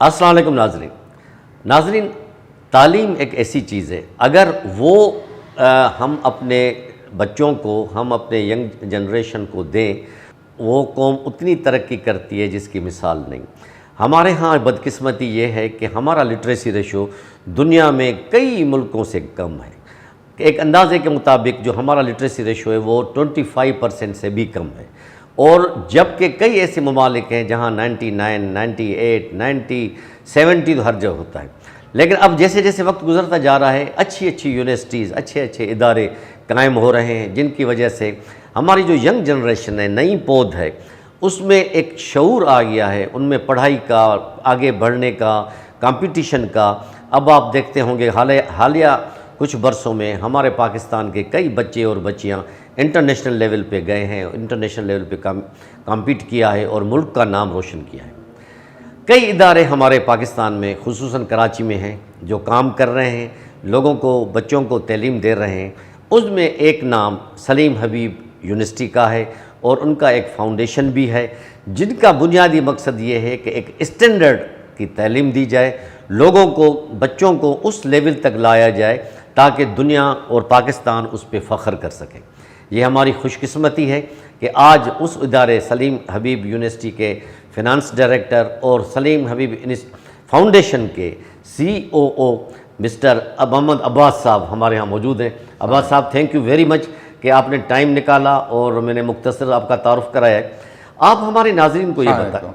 السلام علیکم ناظرین، تعلیم ایک ایسی چیز ہے، اگر وہ ہم اپنے بچوں کو، ہم اپنے ینگ جنریشن کو دیں، وہ قوم اتنی ترقی کرتی ہے جس کی مثال نہیں۔ ہمارے ہاں بدقسمتی یہ ہے کہ ہمارا لٹریسی ریشو دنیا میں کئی ملکوں سے کم ہے۔ ایک اندازے کے مطابق جو ہمارا لٹریسی ریشو ہے وہ 25% سے بھی کم ہے، اور جبکہ کئی ایسے ممالک ہیں جہاں 99، 98، 90، 70 تو ہر جگہ ہوتا ہے۔ لیکن اب جیسے جیسے وقت گزرتا جا رہا ہے، اچھی یونیورسٹیز، اچھے ادارے قائم ہو رہے ہیں، جن کی وجہ سے ہماری جو ینگ جنریشن ہے، نئی پود ہے، اس میں ایک شعور آ گیا ہے، ان میں پڑھائی کا، آگے بڑھنے کا، کمپٹیشن کا۔ اب آپ دیکھتے ہوں گے حالیہ کچھ برسوں میں ہمارے پاکستان کے کئی بچے اور بچیاں انٹرنیشنل لیول پہ گئے ہیں، انٹرنیشنل لیول پہ کمپیٹ کیا ہے اور ملک کا نام روشن کیا ہے۔ کئی ادارے ہمارے پاکستان میں، خصوصاً کراچی میں ہیں، جو کام کر رہے ہیں، لوگوں کو، بچوں کو تعلیم دے رہے ہیں۔ اس میں ایک نام سلیم حبیب یونیورسٹی کا ہے، اور ان کا ایک فاؤنڈیشن بھی ہے، جن کا بنیادی مقصد یہ ہے کہ ایک اسٹینڈرڈ کی تعلیم دی جائے، لوگوں کو، بچوں کو اس لیول تک لایا جائے تاکہ دنیا اور پاکستان اس پہ فخر کر سکے۔ یہ ہماری خوش قسمتی ہے کہ آج اس ادارے سلیم حبیب یونیورسٹی کے فنانس ڈائریکٹر اور سلیم حبیب فاؤنڈیشن کے COO مسٹر محمد عباس صاحب ہمارے ہاں موجود ہیں۔ عباس صاحب، تھینک یو ویری مچ کہ آپ نے ٹائم نکالا اور میں نے مختصر آپ کا تعارف کرایا ہے۔ آپ ہمارے ناظرین کو یہ بتائیں،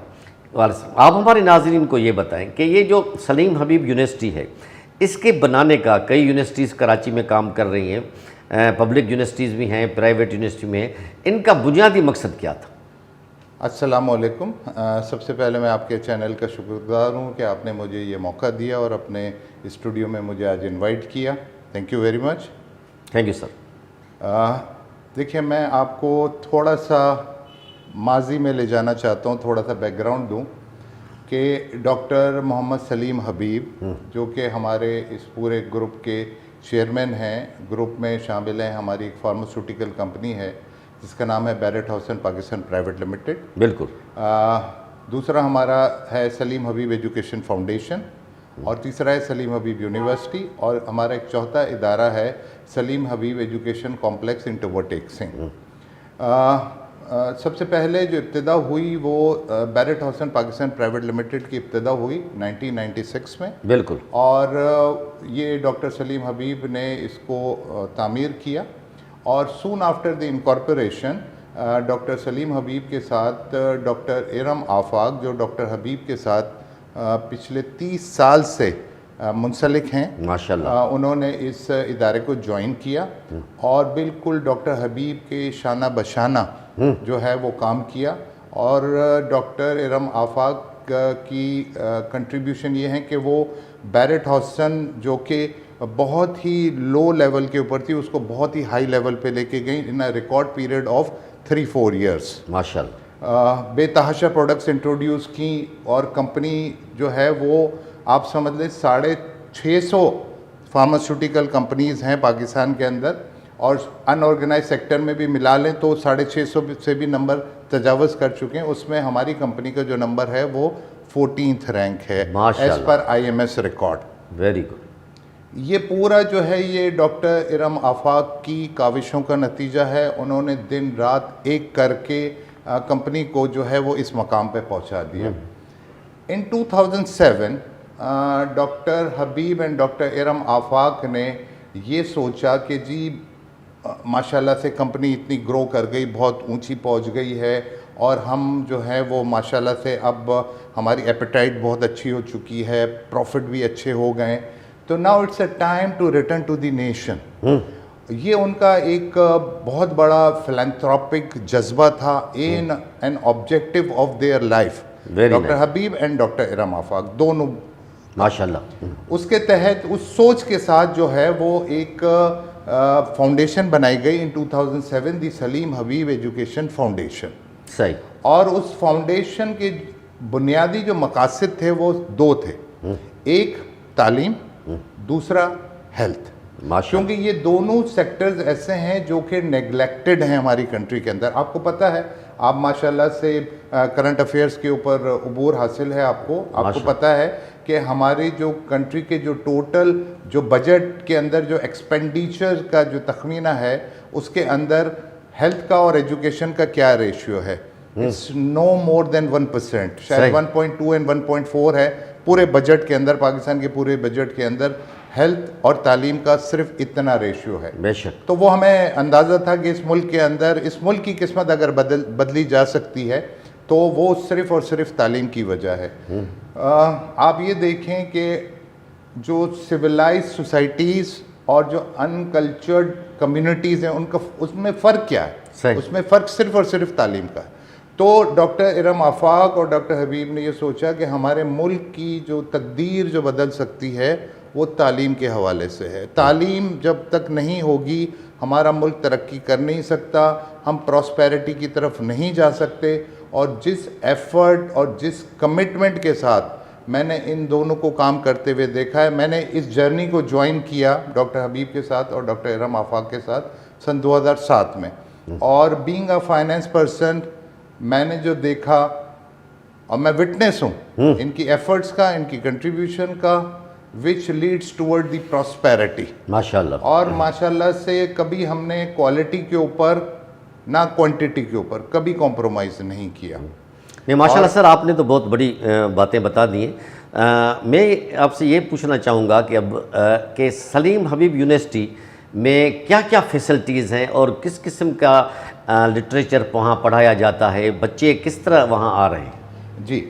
آپ ہمارے ناظرین کو یہ بتائیں کہ یہ جو سلیم حبیب یونیورسٹی ہے، اس کے بنانے کا، کئی یونیورسٹیز کراچی میں کام کر رہی ہیں، پبلک یونیورسٹیز بھی ہیں، پرائیویٹ یونیورسٹی میں ہیں، ان کا بنیادی مقصد کیا تھا؟ السلام علیکم۔ سب سے پہلے میں آپ کے چینل کا شکر گزار ہوں کہ آپ نے مجھے یہ موقع دیا اور اپنے اسٹوڈیو میں مجھے آج انوائٹ کیا۔ Thank you very much. Thank you sir. دیکھیے، میں آپ کو تھوڑا سا ماضی میں لے جانا چاہتا ہوں، تھوڑا سا بیک گراؤنڈ دوں کہ ڈاکٹر محمد سلیم حبیب، جو کہ ہمارے اس پورے گروپ کے چیئرمین ہیں، گروپ میں شامل ہیں ہماری ایک فارماسیوٹیکل کمپنی ہے جس کا نام ہے بیرٹ ہاؤسن پاکستان پرائیویٹ لمیٹڈ۔ بالکل۔ دوسرا ہمارا ہے سلیم حبیب ایجوکیشن فاؤنڈیشن، اور تیسرا ہے سلیم حبیب یونیورسٹی، اور ہمارا ایک چوتھا ادارہ ہے سلیم حبیب ایجوکیشن کمپلیکس ان ٹوورٹیکسنگ۔ سب سے پہلے جو ابتدا ہوئی وہ بیرٹ ہاؤسن پاکستان پرائیویٹ لمیٹڈ کی ابتدا ہوئی 1996 میں۔ بالکل۔ اور یہ ڈاکٹر سلیم حبیب نے اس کو تعمیر کیا، اور soon after the incorporation doctor Salim Habib کے ساتھ ڈاکٹر ارم آفاق، جو ڈاکٹر حبیب کے ساتھ پچھلے 30 سال سے منسلک ہیں، ماشاءاللہ، انہوں نے اس ادارے کو جوائن کیا، اور بالکل ڈاکٹر حبیب کے شانہ بشانہ جو ہے وہ کام کیا۔ اور ڈاکٹر ارم آفاق کی کنٹریبیوشن یہ ہے کہ وہ بیرٹ ہاؤسن، جو کہ بہت ہی لو لیول کے اوپر تھی، اس کو بہت ہی ہائی لیول پہ لے کے گئی ان ریکارڈ پیریڈ آف 3-4 ایئرس۔ ماشاءاللہ، بے تحاشا پروڈکٹس انٹروڈیوس کی، اور کمپنی جو ہے وہ آپ سمجھ لیں 650 فارماسیوٹیکل کمپنیز ہیں پاکستان کے اندر، اور ان آرگنائز سیکٹر میں بھی ملا لیں تو 650 سے بھی نمبر تجاوز کر چکے ہیں۔ اس میں ہماری کمپنی کا جو نمبر ہے وہ 14th رینک ہے as per IMS record. Very good. یہ پورا جو ہے یہ ڈاکٹر ارم آفاق کی کاوشوں کا نتیجہ ہے۔ انہوں نے دن رات ایک کر کے کمپنی کو جو ہے وہ اس مقام پہ پہنچا دیا۔ In 2007 doctor Habib and doctor Iram Afaq نے یہ سوچا کہ جی ماشاءاللہ سے کمپنی اتنی گرو کر گئی، بہت اونچی پہنچ گئی ہے، اور ہم جو ہے وہ ماشاءاللہ سے اب ہماری ایپیٹائٹ بہت اچھی ہو چکی ہے، پروفٹ بھی اچھے ہو گئے، تو now it's a time to return to the nation. یہ ان کا ایک بہت بڑا فلانتھروپک جذبہ تھا، and an objective of their life, doctor Habib and doctor Iram Afaq دونوں ماشاءاللہ۔ اس کے تحت، اس سوچ کے ساتھ جو ہے وہ ایک فاؤنڈیشن بنائی گئی ان 2007، دی سلیم حبیب ایجوکیشن فاؤنڈیشن۔ صحیح۔ اور اس فاؤنڈیشن کے بنیادی جو مقاصد تھے وہ 2 تھے، ایک تعلیم، دوسرا ہیلتھ۔ ماشاء اللہ۔ کیونکہ یہ دونوں سیکٹرز ایسے ہیں جو کہ نیگلیکٹڈ ہیں ہماری کنٹری کے اندر. آپ کو پتہ ہے، آپ ماشاءاللہ سے کرنٹ افیئرس کے اوپر عبور حاصل ہے آپ کو پتہ ہے کہ ہماری جو کنٹری کے جو ٹوٹل جو بجٹ کے اندر جو ایکسپینڈیچر کا جو تخمینہ ہے اس کے اندر ہیلتھ کا اور ایجوکیشن کا کیا ریشیو ہے؟ اٹس نو مور دین 1%، شاید 1.2 اینڈ 1.4 ہے پورے بجٹ کے اندر. پاکستان کے پورے بجٹ کے اندر ہیلتھ اور تعلیم کا صرف اتنا ریشیو ہے. بے شک. تو وہ ہمیں اندازہ تھا کہ اس ملک کے اندر اس ملک کی قسمت اگر بدلی جا سکتی ہے تو وہ صرف اور صرف تعلیم کی وجہ ہے. آپ یہ دیکھیں کہ جو سویلائز سوسائٹیز اور جو انکلچرڈ کمیونٹیز ہیں ان کا اس میں فرق کیا ہے؟ اس میں فرق صرف اور صرف تعلیم کا ہے. تو ڈاکٹر ارم آفاق اور ڈاکٹر حبیب نے یہ سوچا کہ ہمارے ملک کی جو تقدیر جو بدل سکتی ہے وہ تعلیم کے حوالے سے ہے. تعلیم جب تک نہیں ہوگی ہمارا ملک ترقی کر نہیں سکتا، ہم پراسپیرٹی کی طرف نہیں جا سکتے. اور جس ایفرٹ اور جس کمٹمنٹ کے ساتھ میں نے ان دونوں کو کام کرتے ہوئے دیکھا ہے، میں نے اس جرنی کو جوائن کیا ڈاکٹر حبیب کے ساتھ اور ڈاکٹر ارم آفاق کے ساتھ سن 2007 میں. اور بینگ اے فائنینس پرسن میں نے جو دیکھا اور میں وٹنس ہوں ان کی ایفرٹس کا، ان کی کنٹریبیوشن کا، which leads toward the prosperity. ماشاءاللہ. اور ماشاءاللہ سے کبھی ہم نے کوالٹی کے اوپر نہ کوانٹٹی کے اوپر کبھی کمپرومائز نہیں کیا. نہیں ماشاءاللہ سر، آپ نے تو بہت بڑی باتیں بتا دی ہیں. میں آپ سے یہ پوچھنا چاہوں گا کہ اب کہ سلیم حبیب یونیورسٹی میں کیا کیا فیسلٹیز ہیں اور کس قسم کا لٹریچر وہاں پڑھایا جاتا ہے، بچے کس طرح وہاں آ رہے ہیں؟ جی،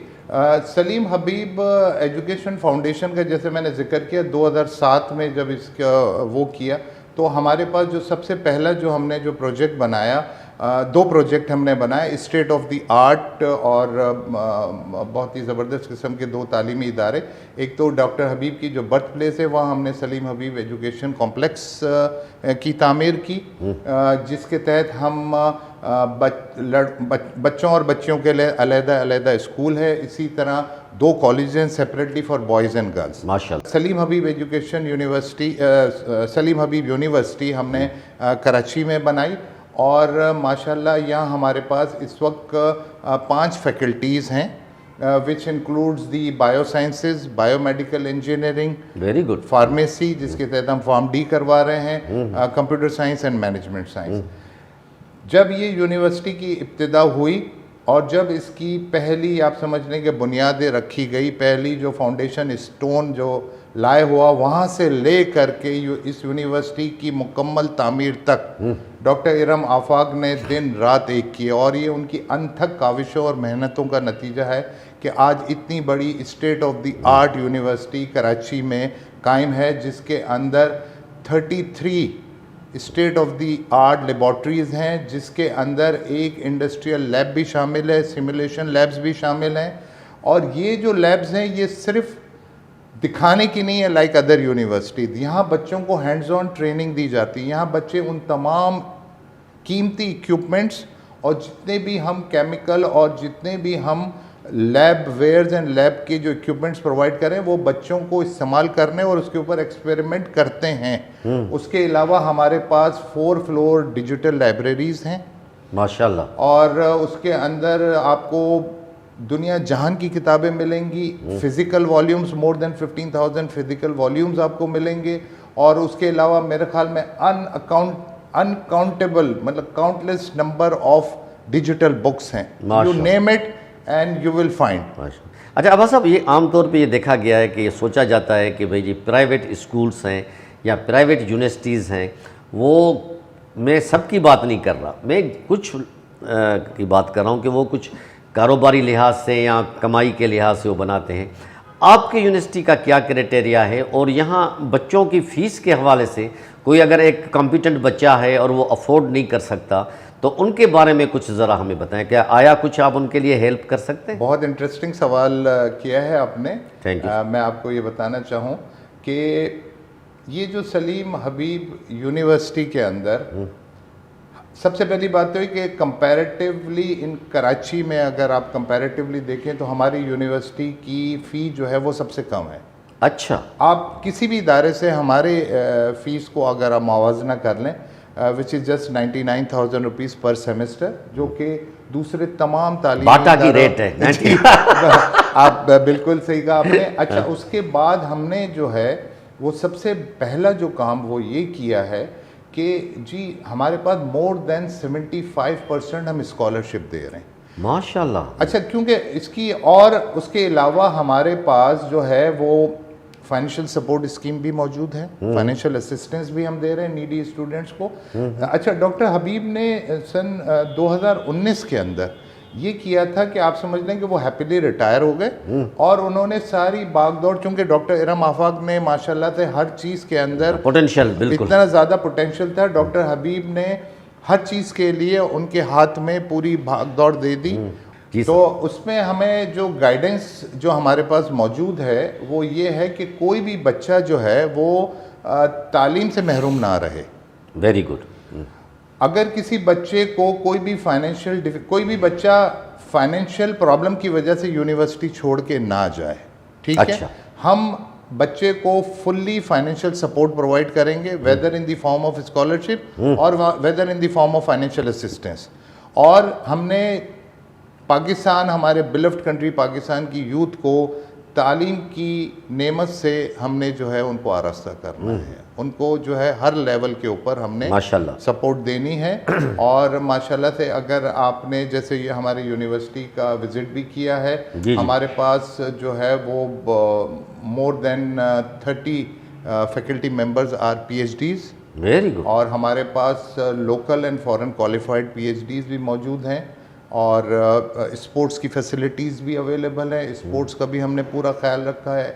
سلیم حبیب ایجوکیشن فاؤنڈیشن کا جیسے میں نے ذکر کیا 2007 میں جب اس کا وہ کیا تو ہمارے پاس جو سب سے پہلا جو ہم نے جو پروجیکٹ بنایا، 2 پروجیکٹ ہم نے بنائے، اسٹیٹ آف دی آرٹ اور بہت ہی زبردست قسم کے 2 تعلیمی ادارے. ایک تو ڈاکٹر حبیب کی جو برتھ پلیس ہے وہاں ہم نے سلیم حبیب ایجوکیشن کمپلیکس کی تعمیر کی، جس کے تحت ہم بچوں اور بچیوں کے لیے علیحدہ اسکول ہے. اسی طرح 2 کالجز ہیں separately for boys and girls. ماشاءاللہ. سلیم حبیب ایجوکیشن یونیورسٹی، سلیم حبیب یونیورسٹی ہم نے کراچی میں بنائی. اور ماشاءاللہ یہاں ہمارے پاس اس وقت 5 فیکلٹیز ہیں which includes the biosciences, biomedical engineering, very good. Pharmacy جس کے تحت ہم فارم ڈی کروا رہے ہیں، computer science and management science. جب یہ یونیورسٹی کی ابتدا ہوئی اور جب اس کی پہلی آپ سمجھ لیں کہ بنیادیں رکھی گئی، پہلی جو فاؤنڈیشن اسٹون جو لائے ہوا، وہاں سے لے کر کے اس یونیورسٹی کی مکمل تعمیر تک ڈاکٹر ارم آفاق نے دن رات ایک کی. اور یہ ان کی انتھک کاوشوں اور محنتوں کا نتیجہ ہے کہ آج اتنی بڑی state of the art university Karachi میں قائم ہے، جس کے اندر 33 state of the art laboratories ہیں، جس کے اندر ایک انڈسٹریل لیب بھی شامل ہے، سیمولیشن لیبز بھی شامل ہیں. اور یہ جو لیبز ہیں یہ صرف دکھانے کی نہیں ہے لائک ادر یونیورسٹیز. یہاں بچوں کو ہینڈز آن ٹریننگ دی جاتی ہے. یہاں بچے ان تمام قیمتی ایکوپمنٹس اور جتنے بھی ہم کیمیکل اور جتنے بھی ہم لیب ویئرز اینڈ لیب کے جو ایکوپمنٹس پرووائڈ کریں وہ بچوں کو استعمال کرنے اور اس کے اوپر ایکسپیریمنٹ کرتے ہیں. اس کے علاوہ ہمارے پاس 4 فلور ڈیجیٹل لائبریریز ہیں ماشاءاللہ. اور اس کے اندر آپ کو دنیا جہان کی کتابیں ملیں گی. فزیکل والیومز مور دین 15,000 فزیکل والیومز آپ کو ملیں گے. اور اس کے علاوہ میرے خیال میں انکاؤنٹیبل مطلب countless number of digital books ہیں. You name it and you will find. اچھا عباس صاحب، یہ عام طور پہ یہ دیکھا گیا ہے کہ یہ سوچا جاتا ہے کہ بھئی جی پرائیویٹ اسکولس ہیں یا پرائیویٹ یونیورسٹیز ہیں، وہ میں سب کی بات نہیں کر رہا، میں کچھ کی بات کر رہا ہوں کہ وہ کچھ کاروباری لحاظ سے یا کمائی کے لحاظ سے وہ بناتے ہیں. آپ کی یونیورسٹی کا کیا کرائٹیریا ہے؟ اور یہاں بچوں کی فیس کے حوالے سے کوئی اگر ایک کمپیٹنٹ بچہ ہے اور وہ افورڈ نہیں کر سکتا تو ان کے بارے میں کچھ ذرا ہمیں بتائیں، کیا آیا کچھ آپ ان کے لیے ہیلپ کر سکتے ہیں؟ بہت انٹرسٹنگ سوال کیا ہے آپ نے. Thank you. میں آپ کو یہ بتانا چاہوں کہ یہ جو سلیم حبیب یونیورسٹی کے اندر سب سے پہلی بات تو ہے کہ کمپیریٹیولی ان کراچی میں اگر آپ کمپیریٹیولی دیکھیں تو ہماری یونیورسٹی کی فی جو ہے وہ سب سے کم ہے. اچھا آپ کسی بھی ادارے سے ہمارے فیس کو اگر آپ موازنہ کر لیں which is just 99,000 rupees per semester, جو کہ دوسرے تمام تعلیمی باٹا کی ریٹ ہے جی، آپ بالکل صحیح کہا آپ نے. اچھا اس کے بعد ہم نے جو ہے وہ سب سے پہلا جو کام وہ یہ کیا ہے کہ جی ہمارے پاس مور دین 75% ہم اسکالرشپ دے رہے ہیں. ماشاء اللہ. اچھا کیونکہ اس کی اور اس کے علاوہ ہمارے پاس جو ہے وہ فائنینشیل سپورٹ اسکیم بھی موجود ہے، فائنینشیل اسسٹنس بھی ہم دے رہے ہیں نیڈی اسٹوڈنٹس کو. اچھا ڈاکٹر حبیب نے سن 2019 کے اندر یہ کیا تھا کہ آپ سمجھ لیں کہ وہ ہیپیلی ریٹائر ہو گئے اور انہوں نے ساری باغ دوڑ، چونکہ ڈاکٹر ارم آفاق نے ماشاءاللہ سے ہر چیز کے اندر پوٹینشیل بالکل اتنا زیادہ پوٹینشیل تھا، ڈاکٹر حبیب نے ہر چیز کے لیے ان کے ہاتھ میں پوری بھاگ دوڑ دے دی. تو اس میں ہمیں جو گائیڈنس جو ہمارے پاس موجود ہے وہ یہ ہے کہ کوئی بھی بچہ جو ہے وہ تعلیم سے محروم نہ رہے. Very good. اگر کسی بچے کو کوئی بھی بچہ فائنینشیل پرابلم کی وجہ سے یونیورسٹی چھوڑ کے نہ جائے، ٹھیک ہے، ہم بچے کو فلی فائنینشیل سپورٹ پرووائڈ کریں گے، whether in the form of scholarship اور whether in the form of financial assistance. اور ہم نے پاکستان، ہمارے بلفڈ کنٹری پاکستان کی یوتھ کو تعلیم کی نعمت سے ہم نے جو ہے ان کو آراستہ کرنا ہے، ان کو جو ہے ہر لیول کے اوپر ہم نے سپورٹ دینی ہے. اور ماشاءاللہ سے اگر آپ نے جیسے یہ ہماری یونیورسٹی کا وزٹ بھی کیا ہے، ہمارے پاس جو ہے وہ more than 30 faculty members are P H Ds. Very good. اور ہمارے پاس local and foreign qualified P H Ds بھی موجود ہیں، اور اسپورٹس کی فیسلٹیز بھی اویلیبل ہیں. اسپورٹس کا بھی ہم نے پورا خیال رکھا ہے.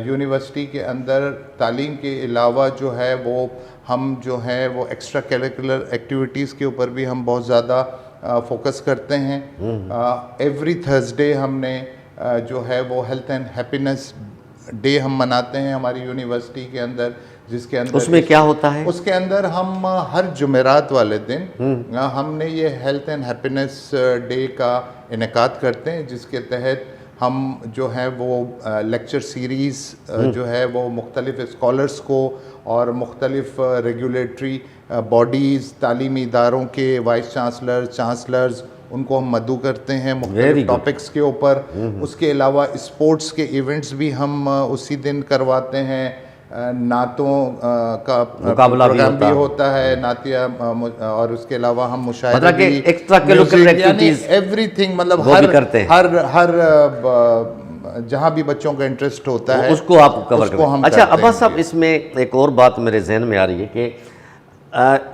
یونیورسٹی کے اندر تعلیم کے علاوہ جو ہے وہ ہم جو ہے وہ ایکسٹرا کریکولر ایکٹیویٹیز کے اوپر بھی ہم بہت زیادہ فوکس کرتے ہیں. ایوری تھرسڈے ہم نے جو ہے وہ ہیلتھ اینڈ ہیپینس ڈے ہم مناتے ہیں ہماری یونیورسٹی کے اندر، جس کے اندر اس میں کیا ہوتا ہے؟ اس کے اندر ہم ہر جمعرات والے دن ہم نے یہ ہیلتھ اینڈ ہیپینس ڈے کا انعقاد کرتے ہیں، جس کے تحت ہم جو ہے وہ لیکچر سیریز جو ہے وہ مختلف اسکالرس کو اور مختلف ریگولیٹری باڈیز، تعلیمی اداروں کے وائس چانسلرز ان کو ہم مدعو کرتے ہیں مختلف ٹاپکس کے اوپر. اس کے علاوہ اسپورٹس کے ایونٹس بھی ہم اسی دن کرواتے ہیں. نعتوں کا پروگرام بھی ہوتا ہے، نعتیہ، اور اس کے علاوہ ہم مشاعرے بھی، extra curricular activities every thing, مطلب ہر جہاں بھی بچوں کا انٹرسٹ ہوتا ہے اس کو آپ کور کرتے ہیں. اچھا عباس صاحب، اس میں ایک اور بات میرے ذہن میں آ رہی ہے کہ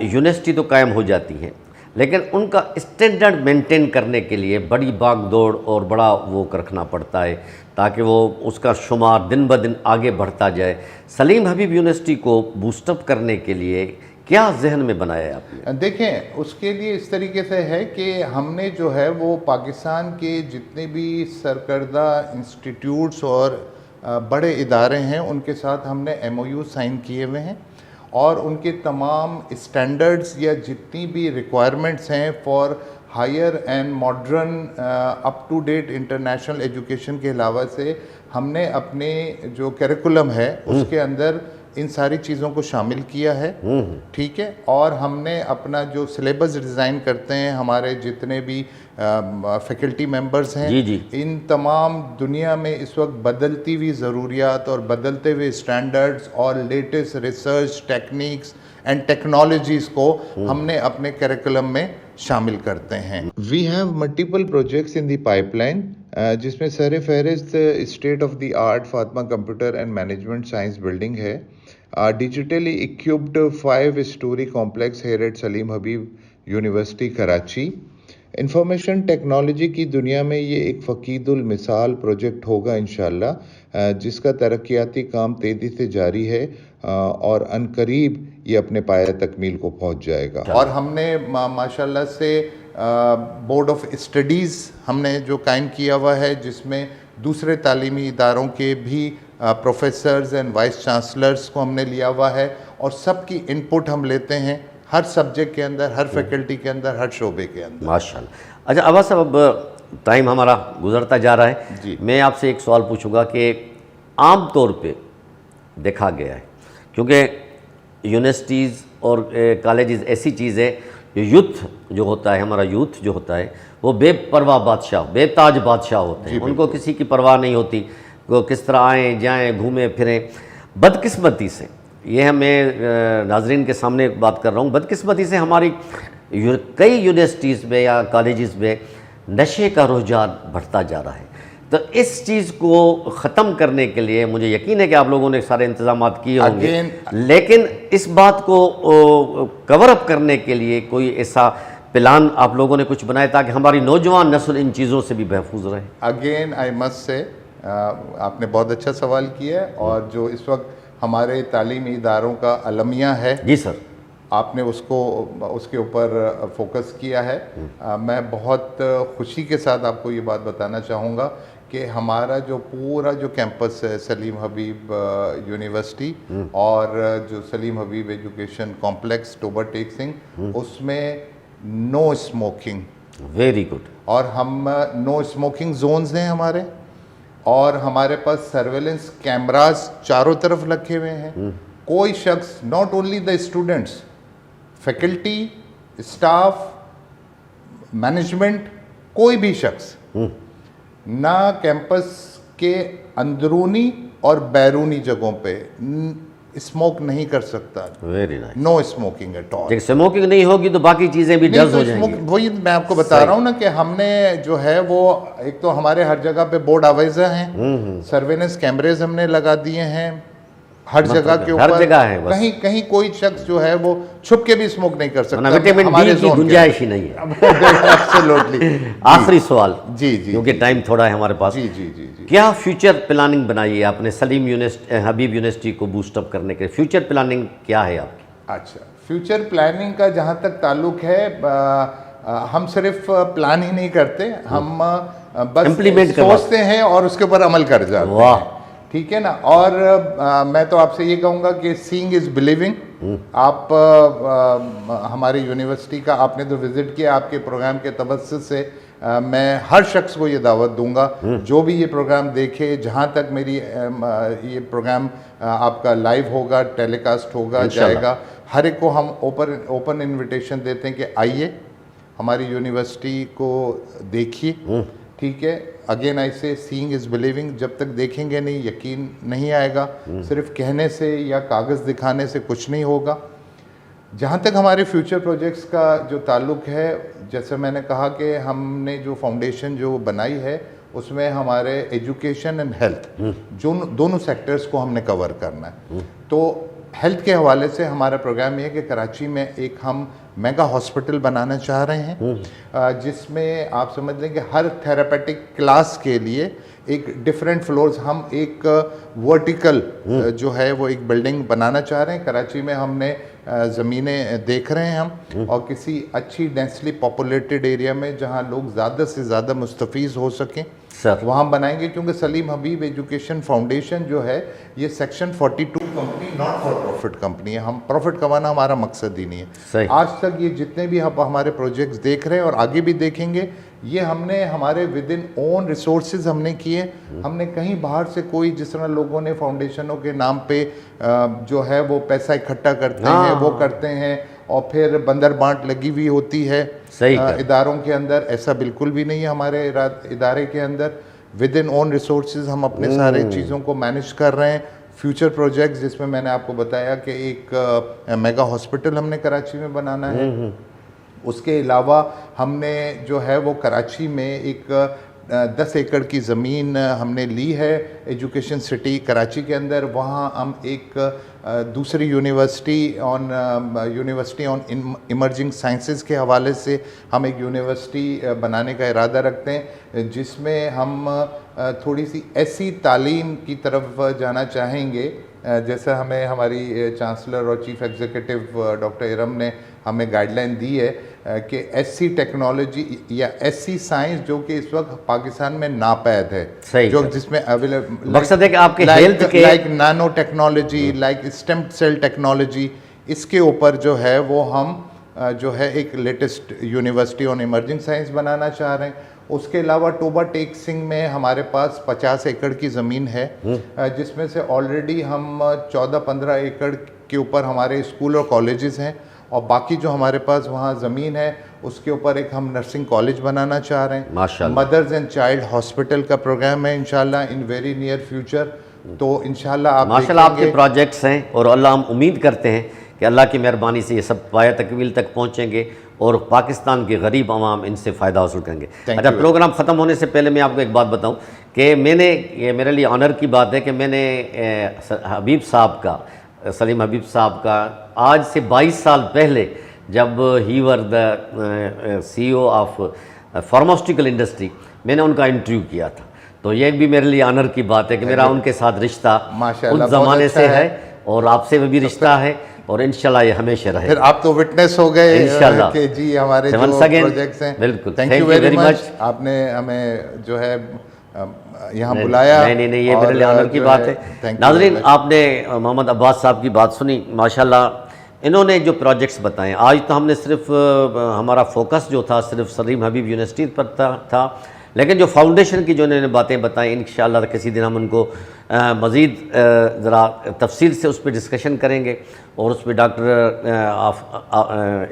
یونیورسٹی تو قائم ہو جاتی ہے، لیکن ان کا اسٹینڈرڈ مینٹین کرنے کے لیے بڑی باغ دوڑ اور بڑا وہ رکھنا پڑتا ہے تاکہ وہ اس کا شمار دن بدن آگے بڑھتا جائے. سلیم حبیب یونیورسٹی کو بوسٹ اپ کرنے کے لیے کیا ذہن میں بنایا ہے آپ نے؟ دیکھیں اس کے لیے اس طریقے سے ہے کہ ہم نے جو ہے وہ پاکستان کے جتنے بھی سرکردہ انسٹیٹیوٹس اور بڑے ادارے ہیں ان کے ساتھ ہم نے MOU سائن کیے ہوئے ہیں، اور ان کے تمام اسٹینڈرڈز یا جتنی بھی ریکوائرمنٹس ہیں for higher and modern up to date international education کے علاوہ سے ہم نے اپنے جو کریکولم ہے اس کے اندر ان ساری چیزوں کو شامل کیا ہے، ٹھیک ہے. اور ہم نے اپنا جو سلیبس ڈیزائن کرتے ہیں، ہمارے جتنے بھی فیکلٹی ممبرز ہیں، ان تمام دنیا میں اس وقت بدلتی ہوئی ضروریات اور بدلتے ہوئے اسٹینڈرڈز اور latest research techniques and technologies کو ہم نے اپنے کریکولم میں شامل کرتے ہیں. We have multiple projects in the pipeline, جس میں سر فہرست state of the art Fatima computer and management science building ہے، digitally equipped 5 story complex here at Salim Habib university Karachi. Information technology کی دنیا میں یہ ایک فقید المثال پروجیکٹ ہوگا انشاءاللہ، جس کا ترقیاتی کام تیزی سے جاری ہے اور عنقریب یہ اپنے پایہ تکمیل کو پہنچ جائے گا. اور ہم نے ماشاءاللہ سے بورڈ آف اسٹڈیز ہم نے جو قائم کیا ہوا ہے، جس میں دوسرے تعلیمی اداروں کے بھی پروفیسرز اینڈ وائس چانسلرز کو ہم نے لیا ہوا ہے، اور سب کی انپٹ ہم لیتے ہیں ہر سبجیکٹ کے اندر، ہر فیکلٹی کے اندر، ہر شعبے کے اندر. ماشاءاللہ. اچھا عباس صاحب، اب ٹائم ہمارا گزرتا جا رہا ہے. میں آپ سے ایک سوال پوچھوں گا کہ عام طور پہ دیکھا گیا ہے، کیونکہ یونیورسٹیز اور کالجز ایسی چیز ہے، یوتھ جو ہوتا ہے، ہمارا یوتھ جو ہوتا ہے وہ بے پرواہ بادشاہ، بے تاج بادشاہ ہوتے ہیں، ان کو کسی کی پرواہ نہیں ہوتی، وہ کس طرح آئیں جائیں گھومیں پھریں۔ بدقسمتی سے، یہ میں ناظرین کے سامنے ایک بات کر رہا ہوں، بدقسمتی سے ہماری کئی یونیورسٹیز میں یا کالجز میں نشے کا رجحان بڑھتا جا رہا ہے۔ تو اس چیز کو ختم کرنے کے لیے مجھے یقین ہے کہ آپ لوگوں نے سارے انتظامات کیے ہوں گے، لیکن اس بات کو کور اپ کرنے کے لیے کوئی ایسا پلان آپ لوگوں نے کچھ بنایا تاکہ ہماری نوجوان نسل ان چیزوں سے بھی محفوظ رہے؟ اگین آئی مسٹ سے، آپ نے بہت اچھا سوال کیا ہے، اور جو اس وقت ہمارے تعلیمی اداروں کا المیہ ہے، جی سر، آپ نے اس کے اوپر فوکس کیا ہے۔ میں بہت خوشی کے ساتھ آپ کو یہ بات بتانا چاہوں گا کہ ہمارا جو پورا جو کیمپس ہے سلیم حبیب یونیورسٹی اور جو سلیم حبیب ایجوکیشن کمپلیکس ٹوبر ٹیک سنگھ، اس میں نو اسموکنگ، ویری گڈ، اور ہم نو اسموکنگ زونز ہیں ہمارے، اور ہمارے پاس سرویلنس کیمراز چاروں طرف رکھے ہوئے ہیں۔ کوئی شخص، not only the students, faculty, staff, management, کوئی بھی شخص نہ کیمپس کے اندرونی اور بیرونی جگہوں پہ اسموک نہیں کر سکتا۔ Very nice, no smoking at all. جب اسموکنگ نہیں ہوگی تو باقی چیزیں بھی ڈز ہو جائیں گی۔ وہی میں آپ کو بتا رہا ہوں نا کہ ہم نے جو ہے وہ ایک تو ہمارے ہر جگہ پہ بورڈ آویزہ ہیں، سرویلنس کیمریز ہم نے لگا دیے ہیں ہر جگہ کے اوپر، ہر جگہ ہے، کہیں کہیں کوئی شخص جو ہے وہ چھپ کے بھی اسموک نہیں کر سکتا، وٹامن ڈی کی گنجائش ہی نہیں ہے۔ ایبسولوٹلی۔ آخری سوال، جی جی، کیونکہ ٹائم تھوڑا ہے ہمارے پاس، جی جی جی جی، کیا فیوچر پلاننگ بنائی ہے آپ نے سلیم حبیب یونیورسٹی کو بوسٹ اپ کرنے کے؟ فیوچر پلاننگ کیا ہے آپ کی؟ اچھا، فیوچر پلاننگ کا جہاں تک تعلق ہے، ہم صرف پلان ہی نہیں کرتے، ہم بس سوچتے ہیں اور اس کے اوپر عمل کر جاتے ہیں، ٹھیک ہے نا؟ اور میں تو آپ سے یہ کہوں گا کہ سینگ از بلیونگ۔ آپ ہماری یونیورسٹی کا آپ نے تو وزٹ کیا، آپ کے پروگرام کے توسط سے میں ہر شخص کو یہ دعوت دوں گا جو بھی یہ پروگرام دیکھے، جہاں تک میری یہ پروگرام آپ کا لائیو ہوگا، ٹیلی کاسٹ ہوگا، جائے گا، ہر ایک کو ہم اوپن انویٹیشن دیتے ہیں کہ آئیے ہماری یونیورسٹی کو دیکھیے، ٹھیک ہے؟ اگین آئی سے سینگ از بلیونگ، جب تک دیکھیں گے نہیں یقین نہیں آئے گا، صرف کہنے سے یا کاغذ دکھانے سے کچھ نہیں ہوگا۔ جہاں تک ہمارے فیوچر پروجیکٹس کا جو تعلق ہے، جیسے میں نے کہا کہ ہم نے جو فاؤنڈیشن جو بنائی ہے اس میں ہمارے ایجوکیشن اینڈ ہیلتھ دونوں سیکٹرز کو ہم نے کور کرنا ہے۔ تو ہیلتھ کے حوالے سے ہمارا پروگرام یہ ہے کہ کراچی میں ایک ہم میگا ہاسپٹل بنانا چاہ رہے ہیں، جس میں آپ سمجھ لیں کہ ہر تھراپیٹک کلاس کے لیے ایک ڈفرینٹ فلورز، ہم ایک ورٹیکل جو ہے وہ ایک بلڈنگ بنانا چاہ رہے ہیں۔ کراچی میں ہم نے زمینیں دیکھ رہے ہیں ہم، اور کسی اچھی ڈینسلی پاپولیٹڈ ایریا میں جہاں لوگ زیادہ سے زیادہ مستفیض ہو سکیں وہاں بنائیں گے، کیونکہ سلیم حبیب ایجوکیشن فاؤنڈیشن جو ہے یہ section 42 company, not for profit company ہے۔ ہم پروفٹ کمانا ہمارا مقصد ہی نہیں ہے۔ آج تک یہ جتنے بھی ہمارے پروجیکٹس دیکھ رہے ہیں اور آگے بھی دیکھیں گے، یہ ہم نے ہمارے ود ان اون ریسورسز ہم نے کیے، ہم نے کہیں باہر سے کوئی، جس طرح لوگوں نے فاؤنڈیشنوں کے نام پہ جو ہے وہ پیسہ اکٹھا کرتے ہیں، وہ کرتے ہیں، اور پھر بندر بانٹ لگی ہوئی ہوتی ہے اداروں کے اندر، ایسا بالکل بھی نہیں ہے ہمارے ادارے کے اندر۔ ود ان اون ریسورسز ہم اپنے سارے چیزوں کو مینیج کر رہے ہیں۔ فیوچر پروجیکٹس جس میں نے آپ کو بتایا کہ ایک میگا ہاسپٹل ہم نے کراچی میں بنانا ہے، اس کے علاوہ ہم نے جو ہے وہ کراچی میں ایک 10 ایکڑ کی زمین ہم نے لی ہے ایجوکیشن سٹی کراچی کے اندر، وہاں ہم ایک دوسری یونیورسٹی آن ایمرجنگ سائنسز کے حوالے سے ہم ایک یونیورسٹی بنانے کا ارادہ رکھتے ہیں، جس میں ہم تھوڑی سی ایسی تعلیم کی طرف جانا چاہیں گے، جیسا ہمیں ہماری چانسلر اور چیف ایگزیکٹو ڈاکٹر ارم نے ہمیں گائیڈ لائن دی ہے کہ ایسی ٹیکنالوجی یا ایسی سائنس جو کہ اس وقت پاکستان میں ناپید ہے، جو جس میں اویلیبل، مقصد ہے کہ آپ کے ہیلتھ کے like nano technology, like stem cell technology, اس کے اوپر جو ہے وہ ہم جو ہے ایک latest university on emerging science بنانا چاہ رہے ہیں۔ اس کے علاوہ ٹوبہ ٹیک سنگھ میں ہمارے پاس 50 ایکڑ کی زمین ہے، جس میں سے آلریڈی ہم 14-15 ایکڑ کے اوپر ہمارے اسکول اور کالجز ہیں، اور باقی جو ہمارے پاس وہاں زمین ہے اس کے اوپر ایک ہم نرسنگ کالج بنانا چاہ رہے ہیں، ماشاءاللہ، مدرز اینڈ چائلڈ ہاسپٹل کا پروگرام ہے انشاءاللہ ان ویری نیئر فیوچر. تو انشاءاللہ آپ ماشاءاللہ آپ کے پروجیکٹس ہیں، اور اللہ ہم امید کرتے ہیں کہ اللہ کی مہربانی سے یہ سب پایہ تکمیل تک پہنچیں گے اور پاکستان کے غریب عوام ان سے فائدہ حاصل کریں گے. اچھا، پروگرام ختم ہونے سے پہلے میں آپ کو ایک بات بتاؤں کہ یہ میرے لیے آنر کی بات ہے کہ میں نے حبیب صاحب کا، سلیم حبیب صاحب کا آج سے 22 سال پہلے جب ہی ور دا سی او آف فارماسٹیکل انڈسٹری، میں نے ان کا انٹرویو کیا تھا. تو یہ بھی میرے لیے آنر کی بات ہے کہ میرا ان کے ساتھ رشتہ ان زمانے سے ہے اور آپ سے بھی رشتہ ہے، اور انشاءاللہ یہ ہمیشہ رہے. پھر آپ تو وٹنس ہو گئے انشاءاللہ کہ جی ہمارے جو پروجیکٹس ہیں. بالکل، تھینک یو ویری مچ، آپ نے ہمیں جو ہے یہاں بلایا. نہیں، یہ میرے لیے آنر کی بات ہے. ناظرین، آپ نے محمد عباس صاحب کی بات سنی، ماشاءاللہ انہوں نے جو پروجیکٹس بتائیں. آج تو ہم نے صرف ہمارا فوکس جو تھا صرف سلیم حبیب یونیورسٹی پر تھا، لیکن جو فاؤنڈیشن کی جو انہوں نے باتیں بتائیں، انشاءاللہ کسی دن ہم ان کو مزید ذرا تفصیل سے اس پہ ڈسکشن کریں گے، اور اس پہ ڈاکٹر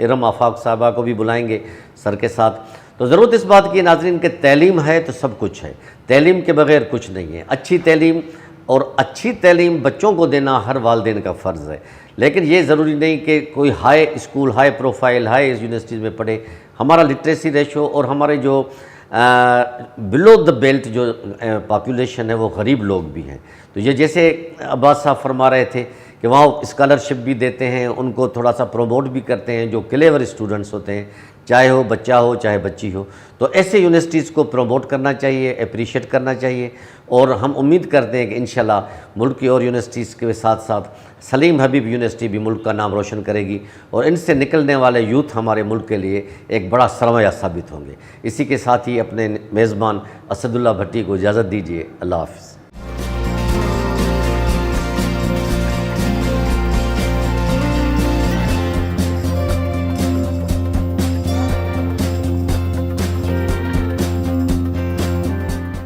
ارم آفاق صاحبہ کو بھی بلائیں گے سر کے ساتھ. تو ضرورت اس بات کی ناظرین کہ تعلیم ہے تو سب کچھ ہے، تعلیم کے بغیر کچھ نہیں ہے. اچھی تعلیم، اور اچھی تعلیم بچوں کو دینا ہر والدین کا فرض ہے، لیکن یہ ضروری نہیں کہ کوئی high school, high profile, high universities میں پڑھے. ہمارا لٹریسی ریشو اور ہمارے جو بلو دا بیلٹ جو پاپولیشن ہے وہ غریب لوگ بھی ہیں. تو یہ جیسے عباس صاحب فرما رہے تھے کہ وہاں اسکالرشپ بھی دیتے ہیں، ان کو تھوڑا سا پروموٹ بھی کرتے ہیں جو کلیور اسٹوڈنٹس ہوتے ہیں، چاہے وہ بچہ ہو چاہے بچی ہو. تو ایسے یونیورسٹیز کو پروموٹ کرنا چاہیے، اپریشیٹ کرنا چاہیے، اور ہم امید کرتے ہیں کہ انشاءاللہ ملک کی اور یونیورسٹیز کے ساتھ ساتھ سلیم حبیب یونیورسٹی بھی ملک کا نام روشن کرے گی، اور ان سے نکلنے والے یوتھ ہمارے ملک کے لیے ایک بڑا سرمایہ ثابت ہوں گے. اسی کے ساتھ ہی اپنے میزبان اسد اللہ بھٹی کو اجازت دیجیے. اللہ حافظ.